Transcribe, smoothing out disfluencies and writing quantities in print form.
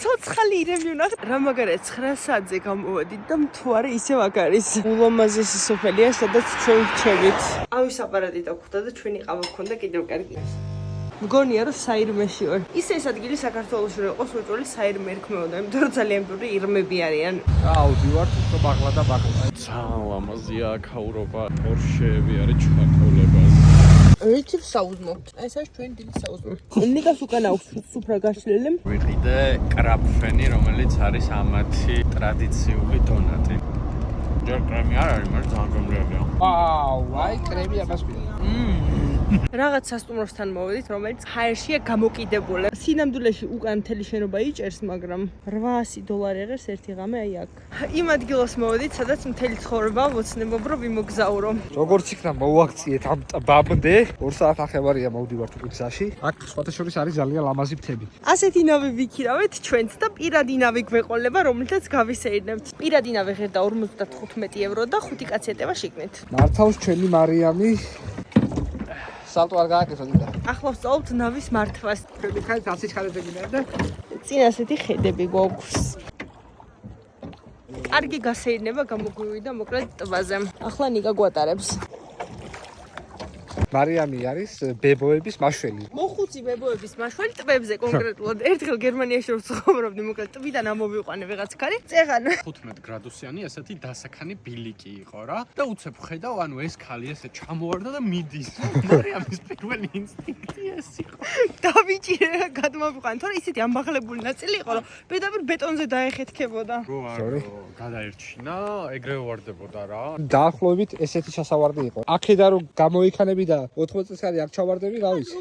ცოცხალი ირემი ვნახეთ. რა მაგარია 9 საათზე გამოვედით და თუ არა ისევ აქ არის. ულამაზესი სოფელია, სადაც ჩვენ ვჩებით. ამის აპარატი დაგხვდა და ჩვენი ყავა გქონდა კიდევ კარგი. მგონია რომ საირმეში ვარ. ისე ეს ადგილი საქართველოში რო იყოს უჭველი საირმე ერქმეოდა, იმიტომ რომ ძალიან ბევრი ირმები არიან. აუდივართ უფრო ბაღლა და ბაღლა. ძალიან ლამაზია ქაურობა, პორშეები არის ჩაკოლებაზე. ერთი საუზმოთ. ეს არის ჩვენი დიდი საუზმო. ნიკას უკან აქვს სუფრა გაშლილი. ვიყიდე კრაპფენი, რომელიც არის ამათი ტრადიციული დონატი. ჯერ კრემი არ არის, მაგრამ ძალიან გამრეულია. ვაუ, აი კრემი ამას ვიდა. რაღაც სასტუმროსთან მოვედით, რომელიც ჰაერშია გამოკიდებული. სინამდვილეში უკან მთელი შენობა იჭერს, მაგრამ $800 აღერს ერთი ღამე აი აქ. იმ ადგილას მოვედით, სადაც მთელი ცხოვრება ვოცნებობ, რომ ვიმოგზაურო. როგორც იქნა მოვაქციეთ ამ ტბამდე, 2 საათ ახევარია მოვდივართ გზაში. აქ სხვათაშორის არის ძალიან ლამაზი მთები. ასეთი ნავი ვიქირავეთ ჩვენც და პირადი ნავი გვეყოლება, რომლითაც გავისეირნებთ. პირადი ნავი ღირდა 55 евро და 5 კაცი ეტევა შიგნით. მართავს ჩვენი მარიამი სალტო არ გააკეთო დიდა. ახლა ვსწავლობთ ნავის მართვას. ჩვენი ხალხი ასიჩქარეზე გინდა და წინ ასეთი ხედები გვაქვს. კარგი გასეირნება გამოგვივიდა მოკლედ ტბაზე. ახლა ნიკა გვატარებს. მარიამი არის ბებოების მაშველი. მოხუცი ბებოების მაშველი ტბებზე კონკრეტულად. ერთხელ გერმანიაში რო ცხოვრობდი, მოკლედ ტბიდან ამოვიყვანე ვიღაც ქალი. წეღან 15 გრადუსიანი ესეთი დასაქანი ბილიკი იყო რა და უცებ ხედავ, ანუ ეს ქალი ესე ჩამოვარდა და მიდის. მარიამის პირველი ინსტინქტი ეს იყო. დავიჭირე და გადმოვიყვანე, თორე ისეთი ამაღლებული ნაწილი იყო, რომ პირდაპირ ბეტონზე დაეხეთქებოდა. რო არ გადაერჩინა, ეგრევე ვარდებოდა რა. დაახლოებით ესეთი ჩასავარდი იყო. აქედან რომ გამოიქანები და 80 წელს არის აქ ჩავარდები, რა ვიცი.